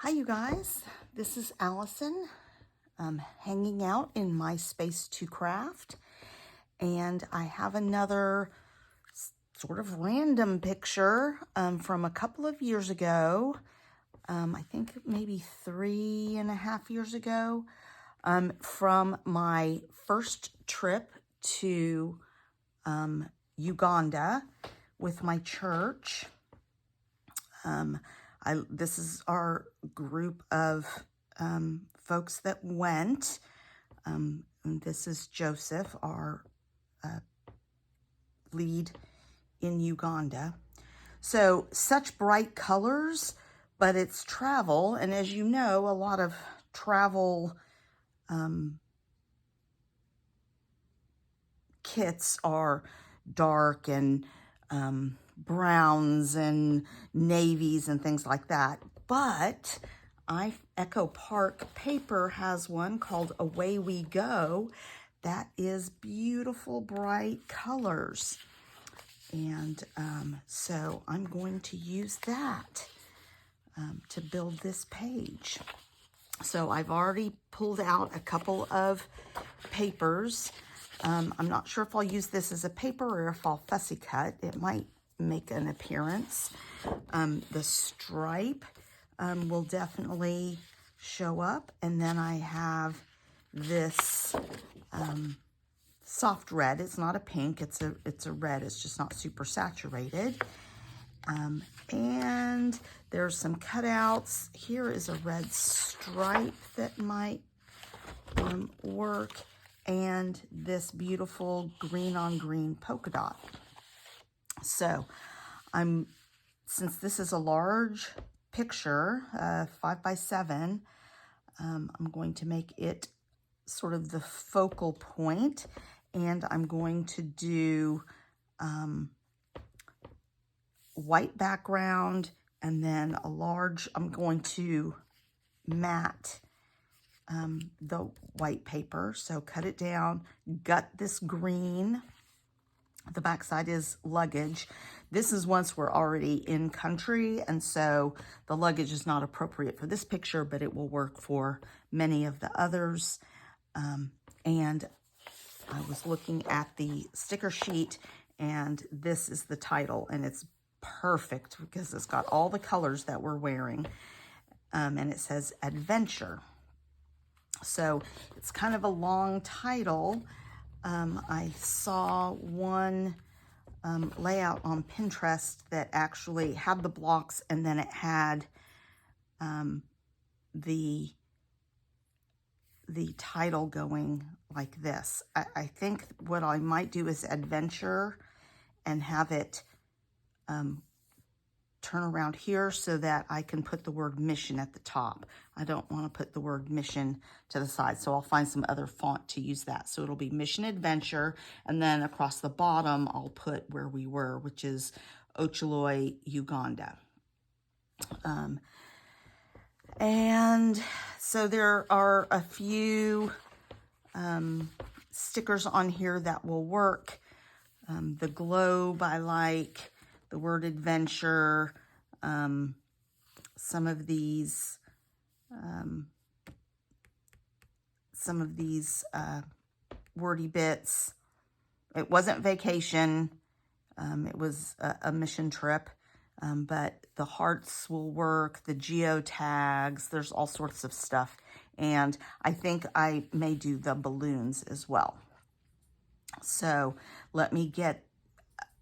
Hi, you guys. This is Allison hanging out in my space to craft. And I have another sort of random picture from a couple of years ago. I think maybe 3.5 years ago, from my first trip to Uganda with my church. This is our group of folks that went. And this is Joseph, our lead in Uganda. So such bright colors, but it's travel. And as you know, a lot of travel kits are dark and browns and navies and things like that. But Echo Park Paper has one called Away We Go that is beautiful, bright colors. And so I'm going to use that to build this page. So I've already pulled out a couple of papers. I'm not sure if I'll use this as a paper or if I'll fussy cut. It might make an appearance. The stripe will definitely show up. And then I have this soft red. It's not a pink, it's a red. It's just not super saturated. And there's some cutouts. Here is a red stripe that might work. And this beautiful green on green polka dot. So since this is a large picture, 5x7, I'm going to make it sort of the focal point, and I'm going to do white background and then I'm going to mat the white paper. So cut it down, gut this green. The backside is luggage. This is once we're already in country, and so the luggage is not appropriate for this picture, but it will work for many of the others. And I was looking at the sticker sheet, and this is the title, and it's perfect because it's got all the colors that we're wearing. And it says Adventure. So it's kind of a long title. I saw one layout on Pinterest that actually had the blocks, and then it had the title going like this. I think what I might do is Adventure and have it turn around here so that I can put the word mission at the top. I don't want to put the word mission to the side, so I'll find some other font to use that. So it'll be Mission Adventure, and then across the bottom I'll put where we were, which is Ocholoi, Uganda. And so there are a few stickers on here that will work. The globe I like, the word adventure, some of these wordy bits. It wasn't vacation, it was a mission trip, but the hearts will work, the geotags, there's all sorts of stuff. And I think I may do the balloons as well. So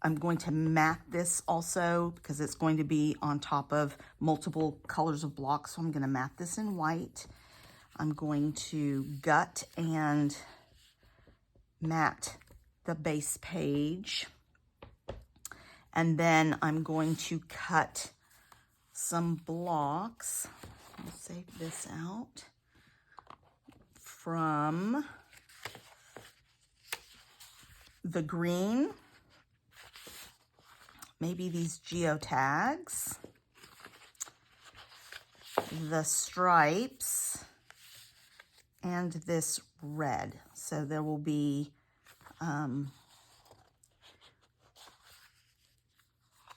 I'm going to mat this also because it's going to be on top of multiple colors of blocks. So I'm going to mat this in white. I'm going to gut and mat the base page. And then I'm going to cut some blocks. I'll save this out from the green. Maybe these geotags, the stripes, and this red. So there will be,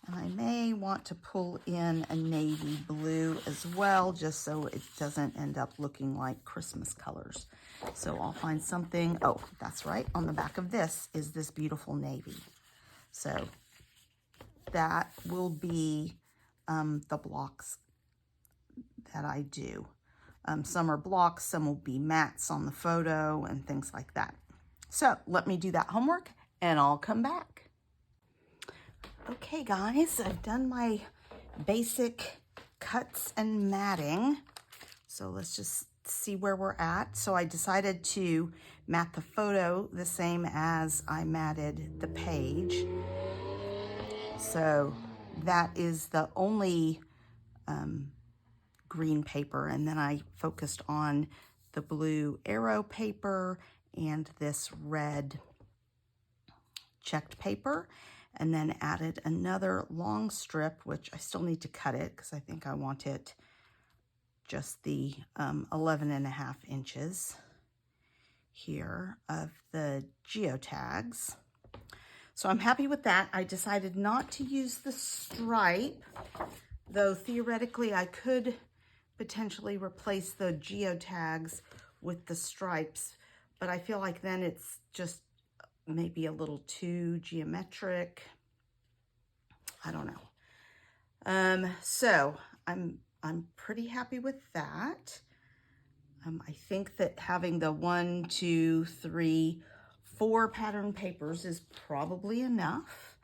And I may want to pull in a navy blue as well, just so it doesn't end up looking like Christmas colors. So I'll find something. Oh, that's right. On the back of this is this beautiful navy. So that will be the blocks that I do. Some are blocks, some will be mats on the photo and things like that. So let me do that homework and I'll come back. Okay guys, I've done my basic cuts and matting. So let's just see where we're at. So I decided to mat the photo the same as I matted the page. So that is the only green paper, and then I focused on the blue arrow paper and this red checked paper, and then added another long strip, which I still need to cut it because I think I want it just the 11.5 inches here of the geotags. So I'm happy with that. I decided not to use the stripe, though theoretically I could potentially replace the geotags with the stripes, but I feel like then it's just maybe a little too geometric. I don't know. So I'm pretty happy with that. I think that having the 1, 2, 3, 4 pattern papers is probably enough.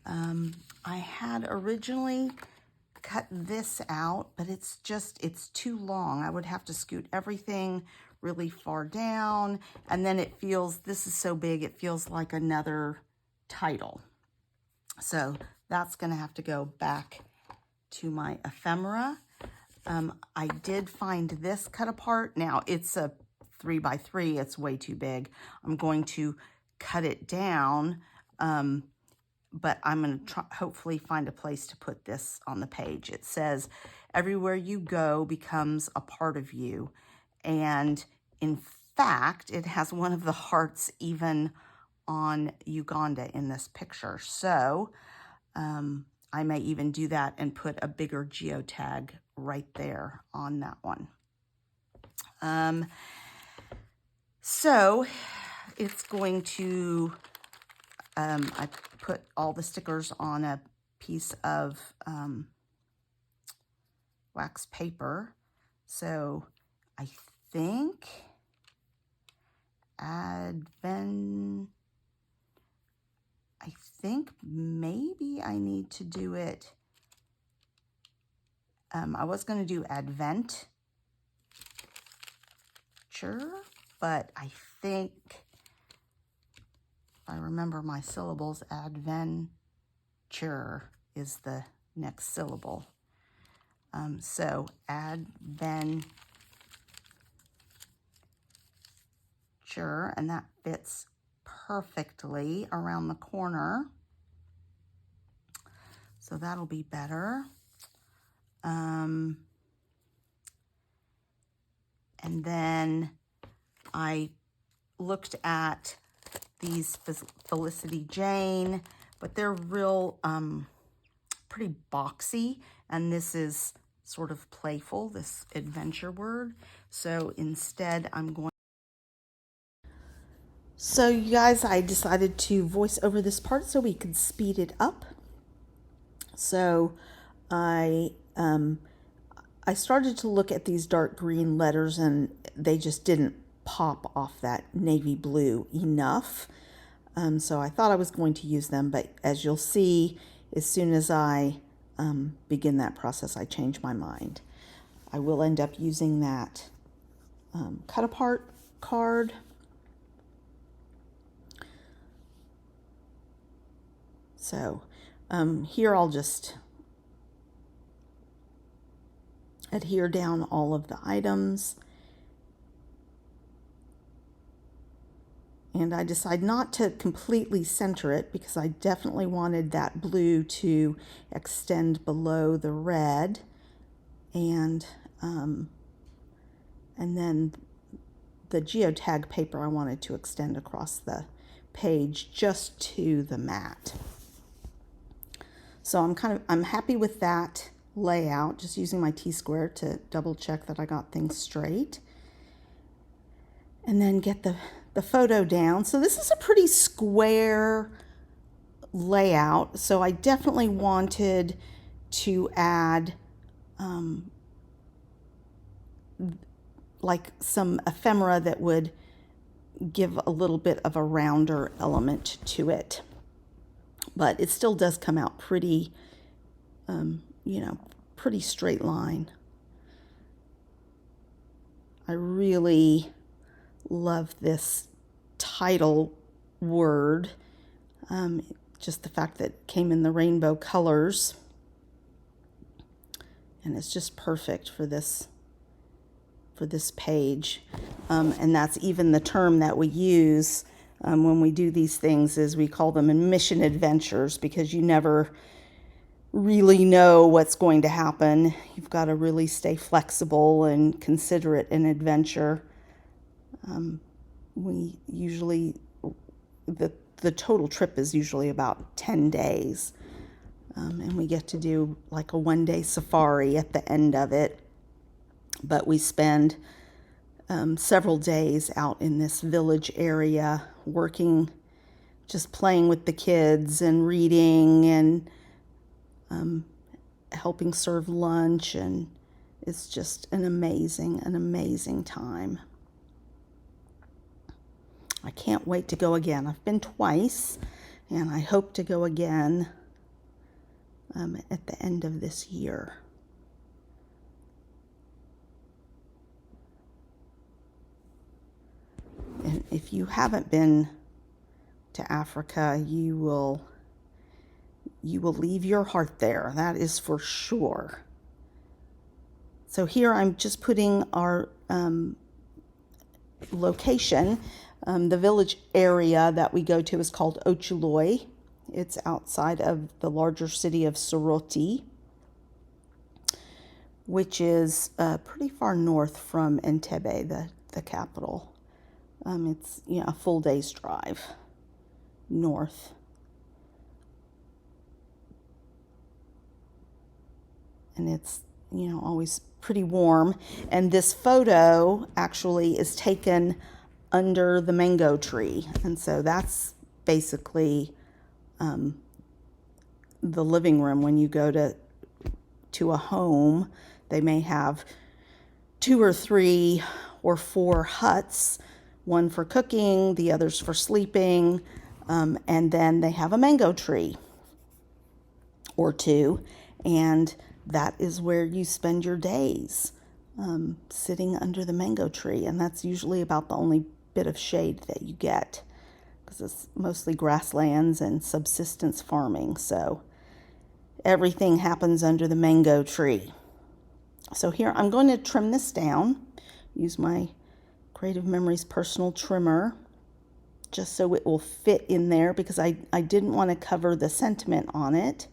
I had originally cut this out, but it's too long. I would have to scoot everything really far down, and then it feels, this is so big, it feels like another title. So that's gonna have to go back to my ephemera. I did find this cut apart. Now it's a 3x3, it's way too big. I'm going to cut it down, but I'm going to hopefully find a place to put this on the page. It says, everywhere you go becomes a part of you. And in fact, it has one of the hearts even on Uganda in this picture. So I may even do that and put a bigger geotag right there on that one. So it's going to, I put all the stickers on a piece of wax paper. So I think maybe I need to do it. I was going to do adventure, but I think, if I remember my syllables, adventure is the next syllable. So adventure, and that fits perfectly around the corner. So that'll be better. And then I looked at these Felicity Jane, but they're real pretty boxy, and this is sort of playful, this adventure word. So instead I'm going. So you guys, I decided to voice over this part so we could speed it up. So I started to look at these dark green letters and they just didn't pop off that navy blue enough. So I thought I was going to use them, but as you'll see, as soon as I begin that process, I change my mind. I will end up using that cut apart card. So here I'll just adhere down all of the items. And I decide not to completely center it because I definitely wanted that blue to extend below the red. And then the geotag paper I wanted to extend across the page just to the mat. So I'm happy with that layout, just using my T-square to double check that I got things straight. And then get the photo down. So this is a pretty square layout, so I definitely wanted to add like some ephemera that would give a little bit of a rounder element to it. But it still does come out pretty, pretty straight line. I really love this title word. Just the fact that it came in the rainbow colors. And it's just perfect for this page. And that's even the term that we use when we do these things, is we call them mission adventures, because you never really know what's going to happen. You've got to really stay flexible and consider it an adventure. We usually, the total trip is usually about 10 days. And we get to do like a one-day safari at the end of it. But we spend several days out in this village area working, just playing with the kids and reading and helping serve lunch. And it's just an amazing time. I can't wait to go again. I've been twice, and I hope to go again at the end of this year. And if you haven't been to Africa, you will leave your heart there. That is for sure. So here I'm just putting our location. The village area that we go to is called Ochuloi. It's outside of the larger city of Soroti, which is pretty far north from Entebbe, the capital. It's a full day's drive north. And it's always pretty warm. And this photo actually is taken under the mango tree, and so that's basically the living room. When you go to a home, they may have 2 or 3 or 4 huts, one for cooking, the others for sleeping, and then they have a mango tree or 2, and that is where you spend your days, sitting under the mango tree. And that's usually about the only bit of shade that you get, because it's mostly grasslands and subsistence farming. So everything happens under the mango tree. So here I'm going to trim this down, use my Creative Memories personal trimmer, just so it will fit in there, because I didn't want to cover the sentiment on it.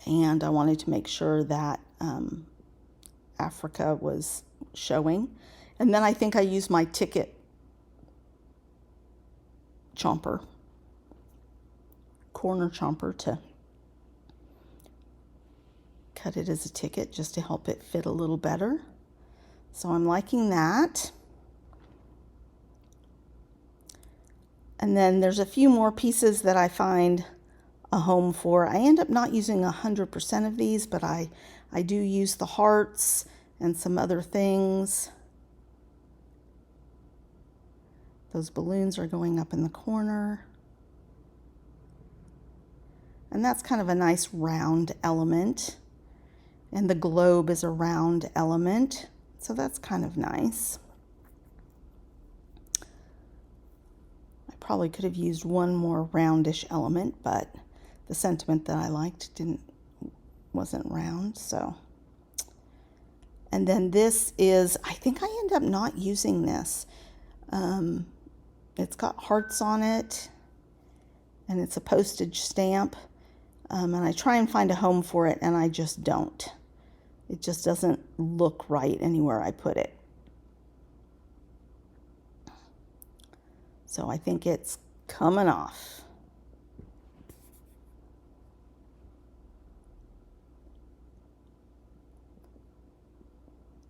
And I wanted to make sure that Africa was showing. And then I think I used my ticket chomper, corner chomper, to cut it as a ticket, just to help it fit a little better. So I'm liking that. And then there's a few more pieces that I find a home for. I end up not using 100% of these, but I do use the hearts and some other things. Those balloons are going up in the corner. And that's kind of a nice round element. And the globe is a round element, so that's kind of nice. I probably could have used one more roundish element, but the sentiment that I liked wasn't round, so. And then this is, I think I end up not using this. It's got hearts on it, and it's a postage stamp. And I try and find a home for it, and I just don't. It just doesn't look right anywhere I put it. So I think it's coming off.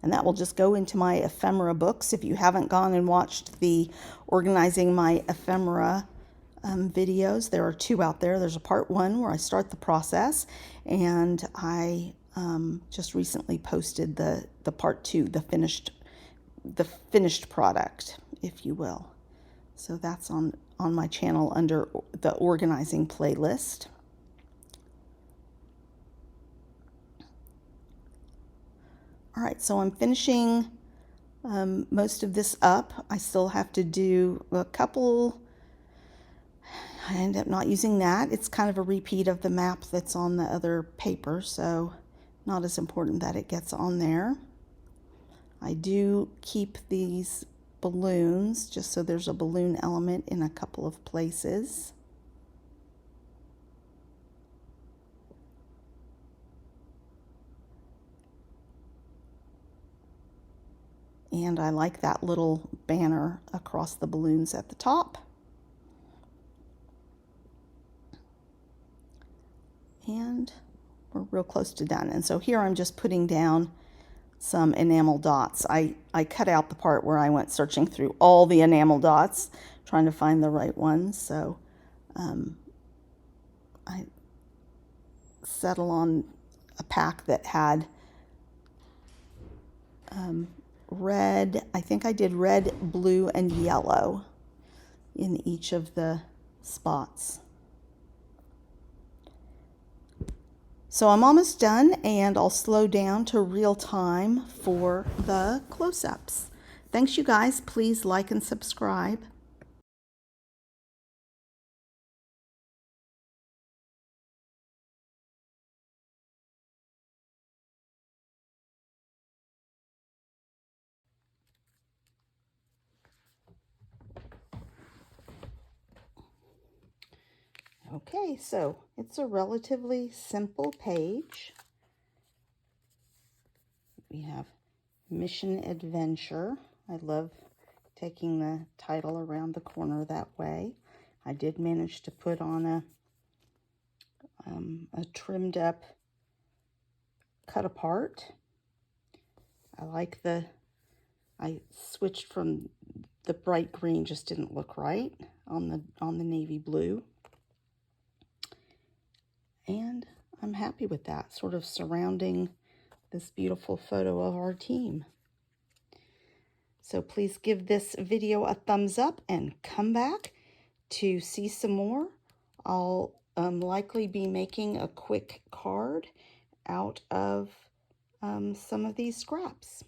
And that will just go into my ephemera books. If you haven't gone and watched the Organizing My Ephemera videos, there are 2 out there. There's a part 1 where I start the process, and I just recently posted the part 2, the finished product, if you will. So that's on my channel under the organizing playlist. All right, so I'm finishing most of this up. I still have to do a couple. I end up not using that. It's kind of a repeat of the map that's on the other paper, so not as important that it gets on there. I do keep these balloons just so there's a balloon element in a couple of places. And I like that little banner across the balloons at the top. And we're real close to done. And so here I'm just putting down some enamel dots. I cut out the part where I went searching through all the enamel dots, trying to find the right ones. So I settle on a pack that had red. I think I did red, blue, and yellow in each of the spots. So I'm almost done, and I'll slow down to real time for the close-ups. Thanks, you guys. Please like and subscribe. Okay, so it's a relatively simple page. We have Mission Adventure. I love taking the title around the corner that way. I did manage to put on a trimmed up cut apart. I switched from the bright green, just didn't look right on the navy blue. And I'm happy with that, sort of surrounding this beautiful photo of our team. So please give this video a thumbs up and come back to see some more. I'll likely be making a quick card out of some of these scraps.